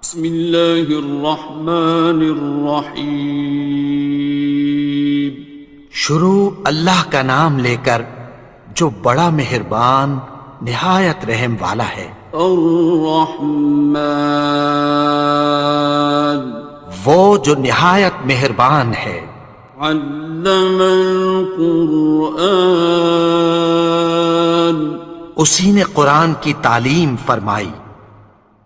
بسم اللہ الرحمن الرحیم۔ شروع اللہ کا نام لے کر جو بڑا مہربان نہایت رحم والا ہے۔ الرحمن، وہ جو نہایت مہربان ہے۔ علم القرآن، اسی نے قرآن کی تعلیم فرمائی۔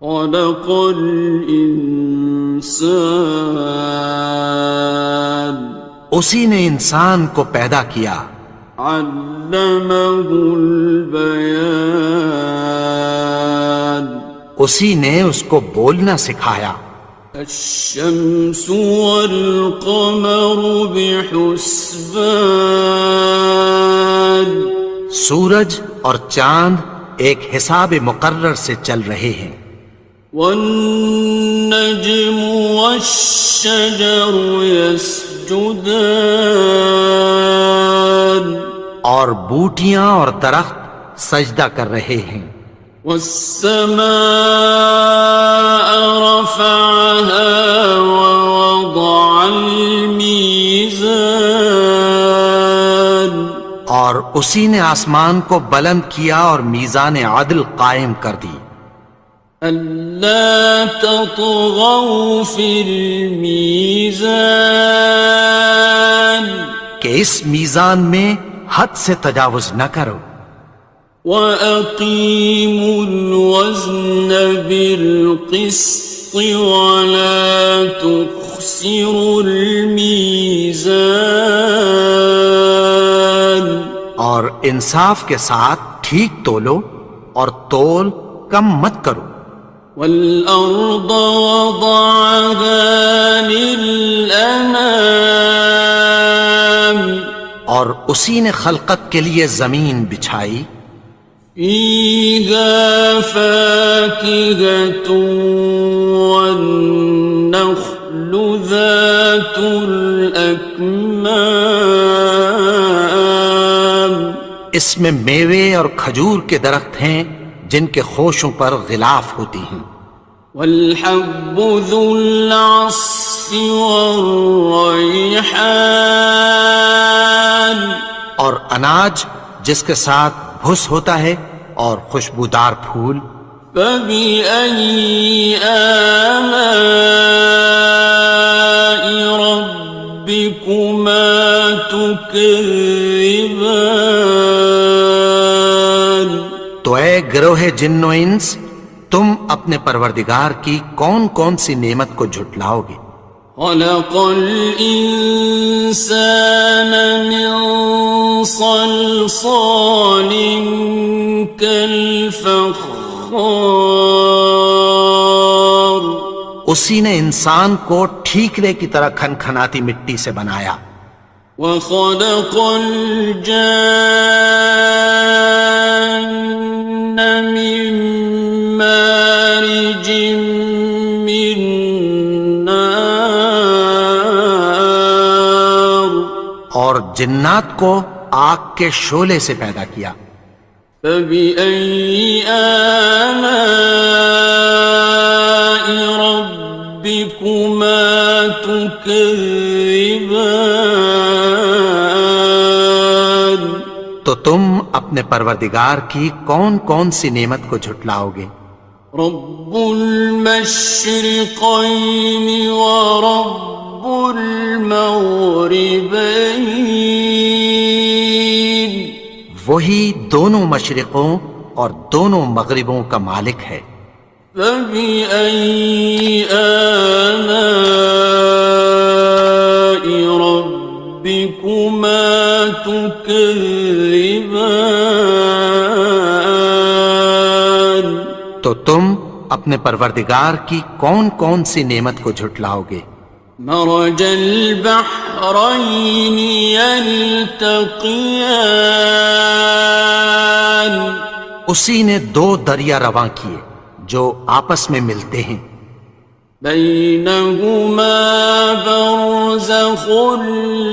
خلق الانسان، اسی نے انسان کو پیدا کیا۔ علمہ البیان، اسی نے اس کو بولنا سکھایا۔ الشمس والقمر بحسبان، سورج اور چاند ایک حساب مقرر سے چل رہے ہیں۔ والنجم والشجر يسجدان، اور بوٹیاں اور درخت سجدہ کر رہے ہیں۔ والسماء رفعها ووضع الميزان، اور اسی نے آسمان کو بلند کیا اور میزان عدل قائم کر دی۔ ألا تطغوا في الميزان، کہ اس میزان میں حد سے تجاوز نہ کرو۔ وَأَقِيمُوا الْوَزْنَ بِالْقِسْطِ وَلَا تُخْسِرُوا الْمِيزَانَ، اور انصاف کے ساتھ ٹھیک تولو اور تول کم مت کرو۔ وَالْأَرْضَ وَضَعَهَا لِلْأَنَامِ، اور اسی نے خلقت کے لیے زمین بچھائی۔ فِيهَا فَاكِهَةٌ وَالنَّخْلُ ذَاتُ الْأَكْمَامِ، اس میں میوے اور کھجور کے درخت ہیں جن کے خوشوں پر غلاف ہوتی ہیں۔ وَالْحَبُّ ذُو الْعَصْفِ وَالرَّيْحَانِ، اور اناج جس کے ساتھ بھس ہوتا ہے اور خوشبودار پھول۔ فَبِأَيِّ آلَاءِ رَبِّكُمَا تُكَذِّبَانِ، تو اے گروہ جن و انس، تم اپنے پروردگار کی کون کون سی نعمت کو جھٹلاؤ گے؟ خَلَقَ الْإِنسَانَ مِنْ صَلْصَالٍ كَالْفَخَّارِ، اسی نے انسان کو ٹھیکرے کی طرح کھنکھناتی مٹی سے بنایا۔ وَخَلَقَ الْجَانَّ مِن مَّارِجٍ مِّن نَّارٍ، اور جنات کو آگ کے شعلے سے پیدا کیا۔ فَبِأَيِّ آلَاءِ رَبِّكُمَا تُكَذِّبَانِ، تو تم اپنے پروردگار کی کون کون سی نعمت کو جھٹلاؤ گے؟ رب المشرقين ورب المغربين، وہی دونوں مشرقوں اور دونوں مغربوں کا مالک ہے۔ فبأي آلاء ربكما تكذبان، تو تم اپنے پروردگار کی کون کون سی نعمت کو جھٹلاؤ گے؟ مرج البحرين يلتقيان، اسی نے دو دریا رواں کیے جو آپس میں ملتے ہیں۔ بينهما برزخ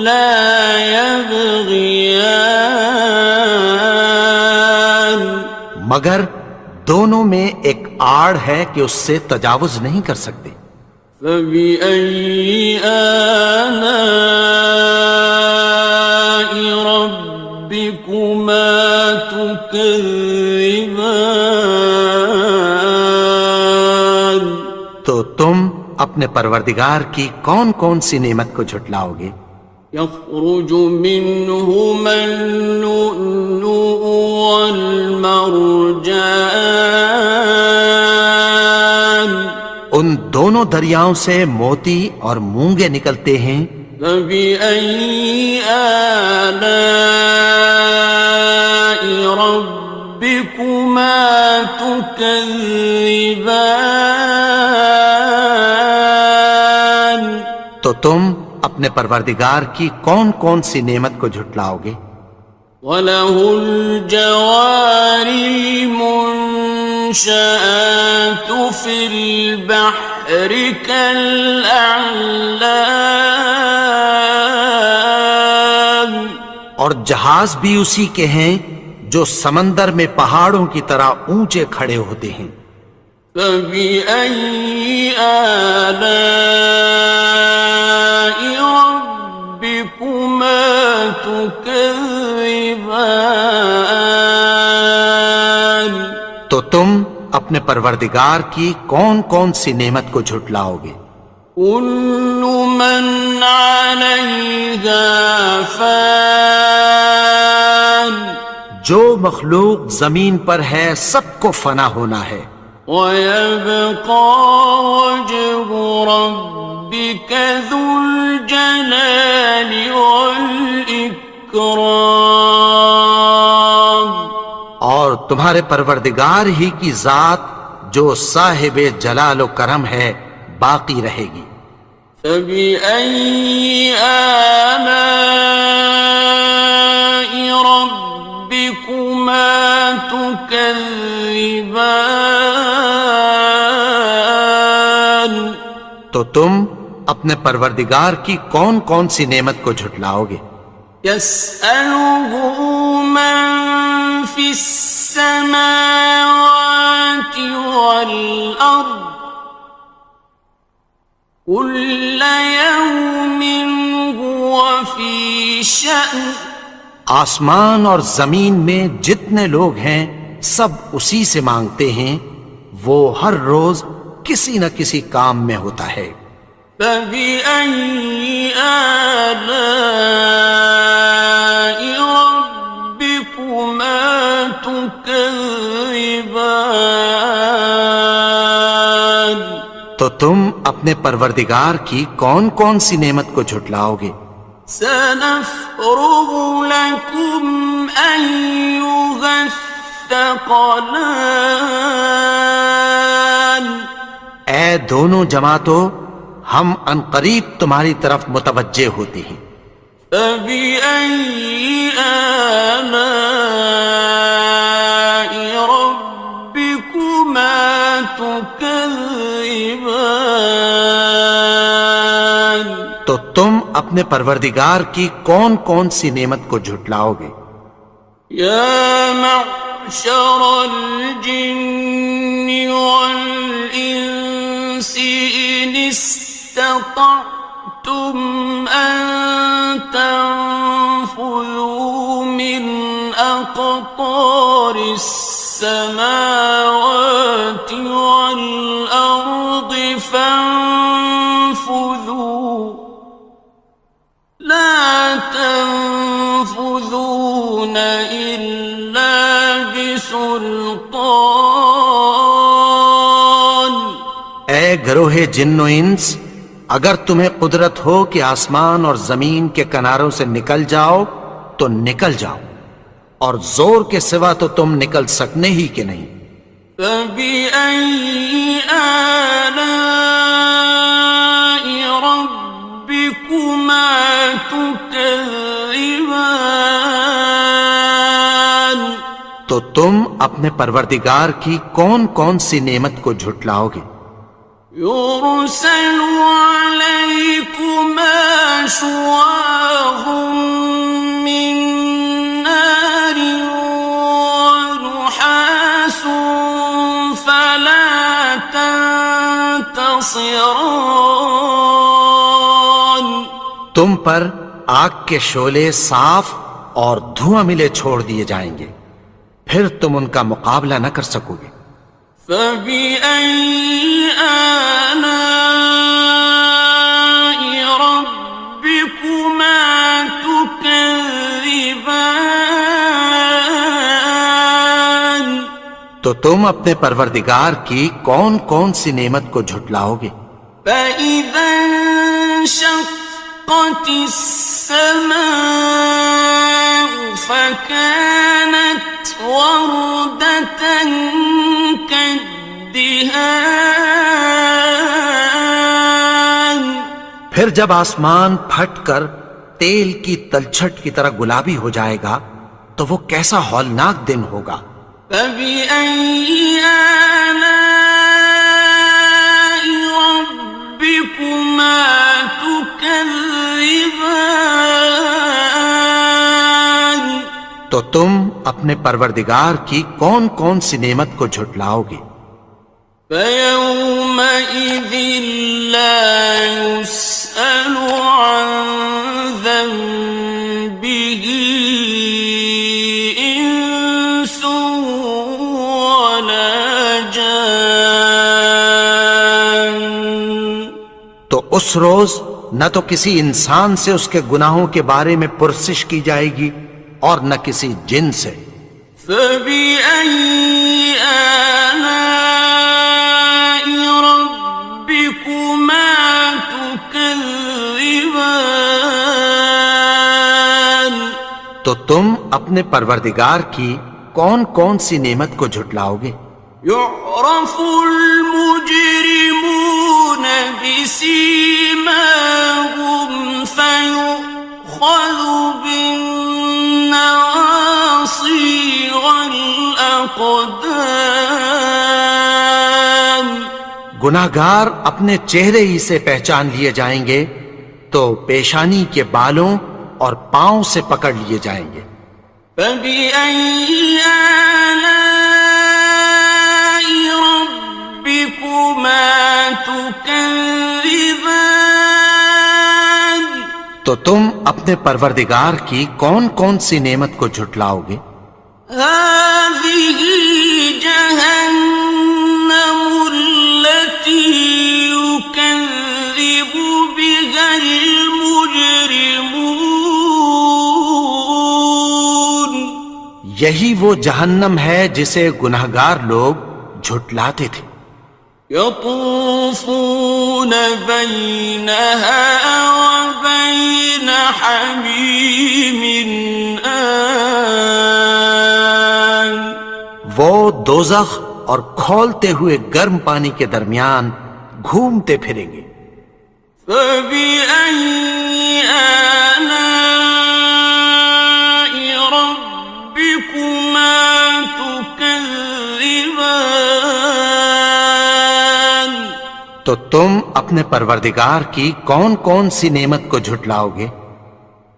لا يبغيان، مگر دونوں میں ایک آڑ ہے کہ اس سے تجاوز نہیں کر سکتے۔ فبأي آلاء ربكما تكذبان؟ تو تم اپنے پروردگار کی کون کون سی نعمت کو جھٹلاؤ گے؟ يخرج منهما اللؤلؤ والمرجان ان دونوں دریاؤں سے موتی اور مونگے نکلتے ہیں۔ فبأي آلاء ربكما تكذبان؟ تو تم اپنے پروردگار کی کون کون سی نعمت کو جھٹلاؤ گے؟ وَلَهُ الْجَوَارِ الْمُنشَآتُ فِي الْبَحْرِ كَالْأَعْلَامِ، اور جہاز بھی اسی کے ہیں جو سمندر میں پہاڑوں کی طرح اونچے کھڑے ہوتے ہیں۔ فَبِأَيِّ آلَاءِ رَبِّكُمَا تُكَذِّبَانِ؟ تو تم اپنے پروردگار کی کون کون سی نعمت کو جھٹلاؤ گے؟ كُلُّ مَنْ عَلَيْهَا فَانٍ، جو مخلوق زمین پر ہے سب کو فنا ہونا ہے۔ وَيَبْقَى وَجْهُ رَبِّكَ ذُو الْجَلَالِ وَالْإِكْرَامِ، اور تمہارے پروردگار ہی کی ذات جو صاحب جلال و کرم ہے باقی رہے گی۔ فَبِأَيِّ آلَاءِ رَبِّكُمَا تُكَذِّبَانِ؟ تو تم اپنے پروردگار کی کون کون سی نعمت کو جھٹلاؤ گے؟ يَسْأَلُهُ مَن فِي السَّمَاوَاتِ وَالْأَرْضِ كُلَّ يَوْمٍ هُوَ فِي شَأْنٍ، آسمان اور زمین میں جتنے لوگ ہیں سب اسی سے مانگتے ہیں، وہ ہر روز کسی نہ کسی کام میں ہوتا ہے۔ فَبِأَيِّ آلَاءِ رَبِّكُمَا تُكَذِّبَانِ؟ تو تم اپنے پروردگار کی کون کون سی نعمت کو جھٹلاؤ گے؟ سَنَفْرُغُ لَكُمْ أَيُّهَ الثَّقَلَانِ، اے دونوں جماعتوں ہم عنقریب تمہاری طرف متوجہ ہوتے ہیں۔ فَبِأَيِّ آلَاءِ رَبِّكُمَا تُكَذِّبَانِ؟ تو تم اپنے پروردگار کی کون کون سی نعمت کو جھٹلاؤ گے؟ يَا مَعْشَرَ الْجِنِّ وَالْإِنسِ إِنِ اسْتَطَعْتُمْ أَن تَنفُذُوا مِنْ أَقْطَارِ السَّمَاوَاتِ وَالْأَرْضِ فَانفُذُوا لَا تَنفُذُونَ إِلَّا بِسُلْطَانٍ۔ اے گروہ جن و انس، اگر تمہیں قدرت ہو کہ آسمان اور زمین کے کناروں سے نکل جاؤ تو نکل جاؤ، اور زور کے سوا تو تم نکل سکنے ہی کہ نہیں۔ فَبِأَيِّ آلَاءِ رَبِّكُمَا تُكَذِّبَانِ؟ تو تم اپنے پروردگار کی کون کون سی نعمت کو جھٹلاؤ گے؟ يُرْسَلُ عَلَيْكُمَا شُوَاظٌ مِّن نَّارٍ وَنُحَاسٌ فَلَا خاصران. تم پر آگ کے شعلے صاف اور دھواں ملے چھوڑ دیے جائیں گے، پھر تم ان کا مقابلہ نہ کر سکو گے۔ فَبِأَيِّ آلَاءِ رَبِّكُمَا تُكَذِّبَانِ. تو تم اپنے پروردگار کی کون کون سی نعمت کو جھٹلاؤ گے؟ فَإِذَا انشَقَّتِ السَّمَاءُ فَكَانَتْ وَرْدَةً كَالدِّهَانِ. پھر جب آسمان پھٹ کر تیل کی تلچھٹ کی طرح گلابی ہو جائے گا تو وہ کیسا ہولناک دن ہوگا۔ فَبِأَيِّ آلَاءِ رَبِّكُمَا تُكَذِّبَانِ. تو تم اپنے پروردگار کی کون کون سی نعمت کو جھٹلاؤ گے؟ فَيَوْمَئِذٍ لَا يُسْأَلُ عَنْ ذَنبِهِ إِنسٌ وَلَا جَانٌ. تو اس روز نہ تو کسی انسان سے اس کے گناہوں کے بارے میں پرسش کی جائے گی اور نہ کسی جن سے۔ فَبِأَيِّ آلَاءِ رَبِّكُمَا تُكَذِّبَانِ. تو تم اپنے پروردگار کی کون کون سی نعمت کو جھٹلاؤ گے؟ يُعْرَفُ الْمُجْرِمُونَ بِسِيمَاهُمْ فَيُؤْخَذُ بِالنَّوَاصِي وَالْأَقْدَامِ. گناہگار اپنے چہرے ہی سے پہچان لیے جائیں گے تو پیشانی کے بالوں اور پاؤں سے پکڑ لیے جائیں گے۔ فَبِأَيِّ آلَاءِ رَبِّكُمَا تُكَذِّبَانِ. تو تم اپنے پروردگار کی کون کون سی نعمت کو جھٹلاؤ گے؟ هَٰذِهِ جَهَنَّمُ الَّتِي يُكَذِّبُ بِهَا الْمُجْرِمُونَ. یہی وہ جہنم ہے جسے گناہگار لوگ جھٹلاتے تھے۔ يَطُوفُونَ بَيْنَهَا وَبَيْنَ حَمِيمٍ آنٍ. وہ دوزخ اور کھولتے ہوئے گرم پانی کے درمیان گھومتے پھریں گے۔ فَبِأَيِّ آلَاءِ رَبِّكُمَا تُكَذِّبَانِ. تو تم اپنے پروردگار کی کون کون سی نعمت کو جھٹلاؤ گے؟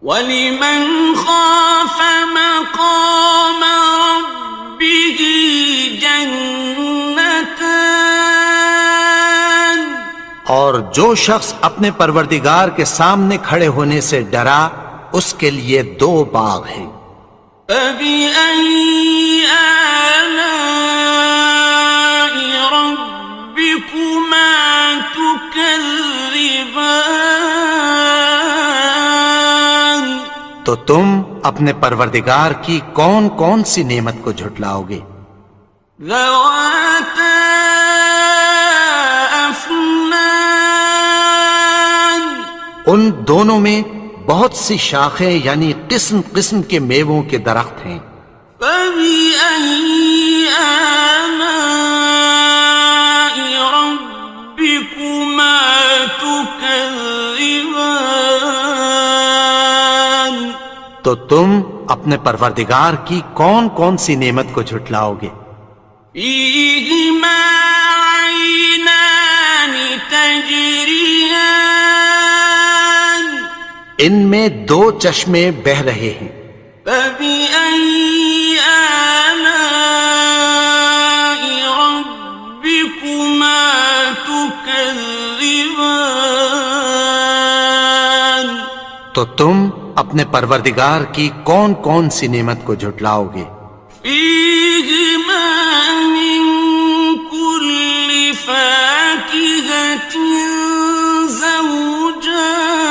وَلِمَنْ خَافَ مَقَامَ رَبِّهِ جَنَّتَانِ. اور جو شخص اپنے پروردگار کے سامنے کھڑے ہونے سے ڈرا اس کے لیے دو باغ ہیں۔ فَبِأَيِّ آلَاءِ رَبِّكُمَا تُكَذِّبَانِ. تو تم اپنے پروردگار کی کون کون سی نعمت کو جھٹلاؤ گے؟ ذَوَاتَا أَفْنَانٍ. ان دونوں میں بہت سی شاخیں یعنی قسم قسم کے میووں کے درخت ہیں۔ فَبِأَيِّ آلَاءِ رَبِّكُمَا تُكَذِّبَانِ. تو تم اپنے پروردگار کی کون کون سی نعمت کو جھٹلاؤ گے؟ فِيهِمَا عَيْنَانِ تَجْرِيَانِ. ان میں دو چشمے بہہ رہے ہیں۔ فَبِأَيِّ آلَاءِ رَبِّكُمَا تُكَذِّبَانِ. تكذبان تو تم اپنے پروردگار کی کون کون سی نعمت کو جھٹلاؤ گے؟ فيهما من كل فاكهة زوجان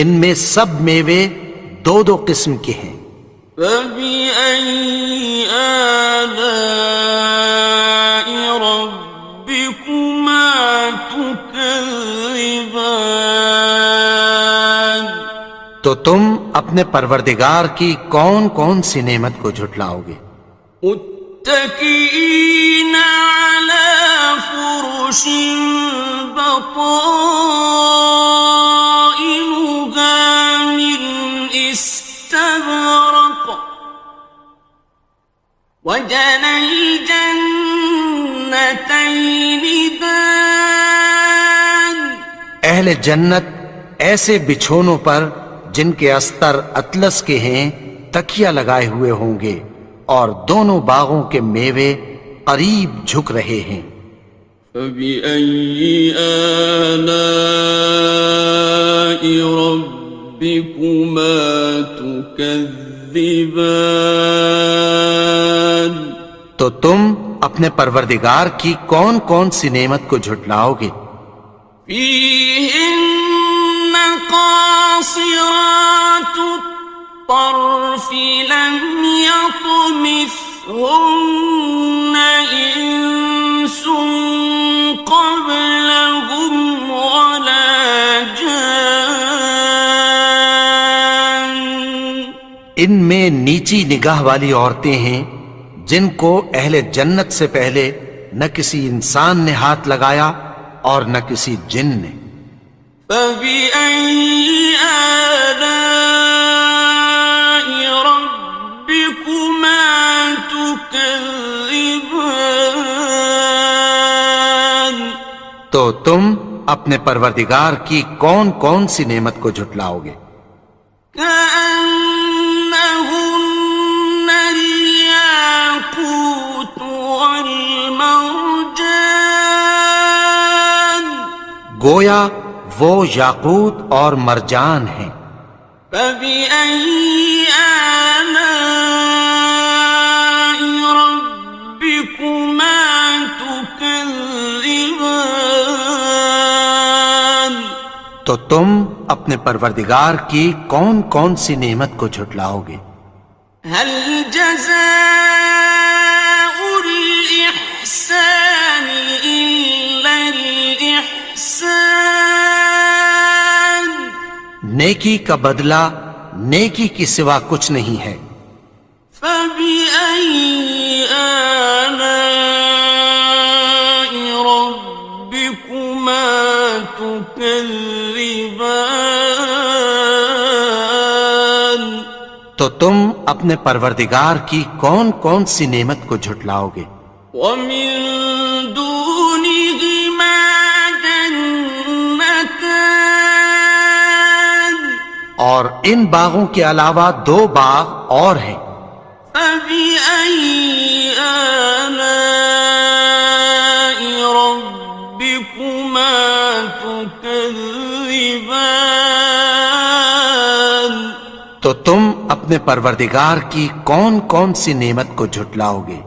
ان میں سب میوے دو دو قسم کے ہیں۔ فبأي آلاء ربكما تكذبان تو تم اپنے پروردگار کی کون کون سی نعمت کو جھٹلاؤ گے؟ متكئين على فرش بطائنها من استبرق وجنى الجنتين دان اہل جنت ایسے بچھونوں پر جن کے استر اطلس کے ہیں تکیہ لگائے ہوئے ہوں گے، اور دونوں باغوں کے میوے قریب جھک رہے ہیں۔ فبأي آلاء ربكما تكذبان تو تم اپنے پروردگار کی کون کون سی نعمت کو جھٹلاؤ گے؟ فيهن قاصرات الطرف لم يطمثهن إنس قبلهم ولا جان ان میں نیچی نگاہ والی عورتیں ہیں جن کو اہل جنت سے پہلے نہ کسی انسان نے ہاتھ لگایا اور نہ کسی جن نے۔ فبأي آلاء ربكما تكذبان تو تم اپنے پروردگار کی کون کون سی نعمت کو جھٹلاؤ گے؟ كأنهن الياقوت والمرجان گویا وہ یاقوت اور مرجان ہیں۔ فبأي آلاء ربكما تكذبان تو تم اپنے پروردگار کی کون کون سی نعمت کو جھٹلاؤ گے؟ هل جزاء الإحسان إلا الإحسان نیکی کا بدلہ نیکی کی سوا کچھ نہیں ہے۔ فبأي آلاء ربكما تكذبان تو تم اپنے پروردگار کی کون کون سی نعمت کو جھٹلاؤ گے؟ ومن دونهما جنتان اور ان باغوں کے علاوہ دو باغ اور ہیں۔ فبأي آلاء ربكما تكذبان تو تم اپنے پروردگار کی کون کون سی نعمت کو جھٹلاؤ گے؟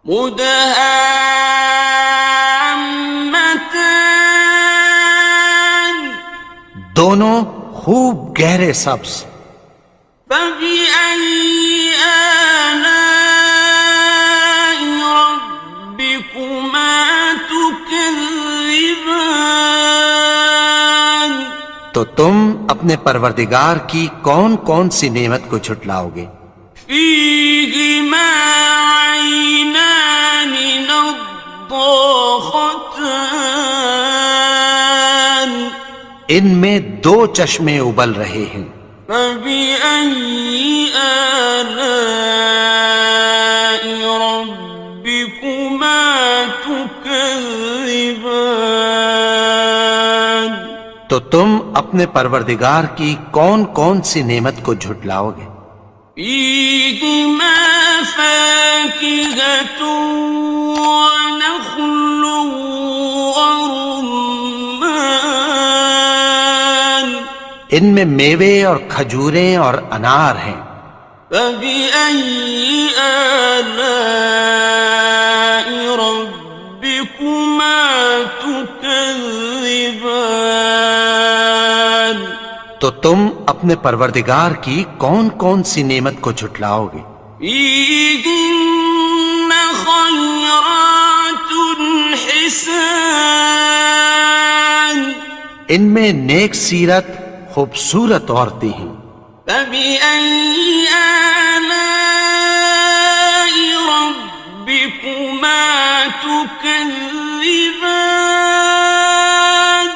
مدهامتان دونوں خوب گہرے سبز۔ فبأي آلاء ربكما تكذبان تو تم اپنے پروردگار کی کون کون سی نعمت کو جھٹلاؤ گے؟ فيهما عينان نضاختان ان میں دو چشمے ابل رہے ہیں۔ فبأي آلاء ربكما تكذبان تو تم اپنے پروردگار کی کون کون سی نعمت کو جھٹلاؤ گے؟ فيهما فاكهة ونخل ان میں میوے اور کھجوریں اور انار ہیں۔ فبأي آلاء ربكما تكذبان؟ تو تم اپنے پروردگار کی کون کون سی نعمت کو جھٹلاؤ گے؟ فيهن خيرات حسان، ان میں نیک سیرت خوبصورت عورتیں ہیں۔ فبأي آلاء ربكما تكذبان؟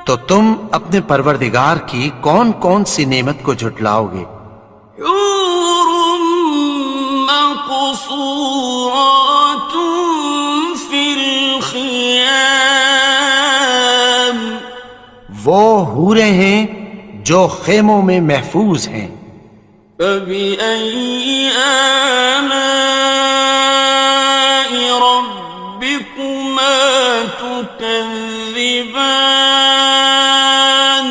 تو تم اپنے پروردگار کی کون کون سی نعمت کو جھٹلاؤ گے؟ حور مقصورات في الخيام، وہ حوریں ہیں جو خیموں میں محفوظ ہیں۔ فبأي آلاء ربكما تكذبان؟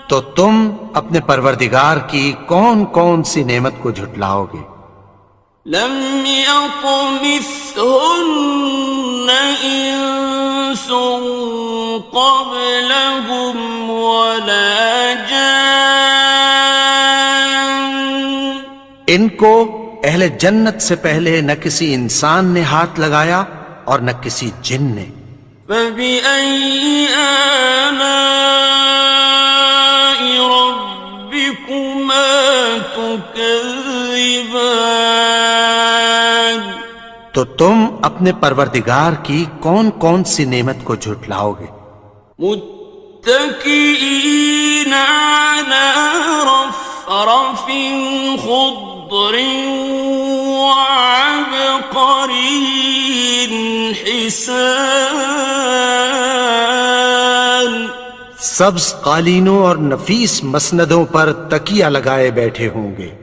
تو تم اپنے پروردگار کی کون کون سی نعمت کو جھٹلاؤ گے؟ لم يطمثهن إنس قبلهم ولا جان، ان کو اہل جنت سے پہلے نہ کسی انسان نے ہاتھ لگایا اور نہ کسی جن نے۔ فبأي آلاء ربكما تكذبان؟ تو تم اپنے پروردگار کی کون کون سی نعمت کو جھٹلاؤ گے؟ متكئين على رفرف خضر وعبقري حسان، سبز قالینوں اور نفیس مسندوں پر تکیہ لگائے بیٹھے ہوں گے۔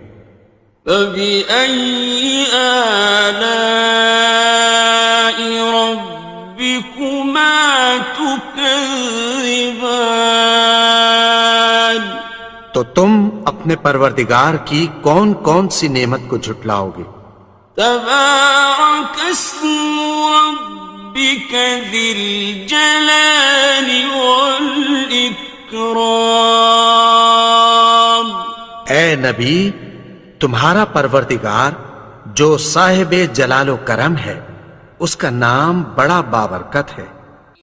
فبأي آلاء ربكما تكذبان؟ تو تم اپنے پروردگار کی کون کون سی نعمت کو جھٹلاؤ گے؟ تبارك اسم ربك ذي الجلال والإكرام۔ اے نبی، تمہارا پروردگار جو صاحب جلال و کرم ہے، اس کا نام بڑا بابرکت ہے۔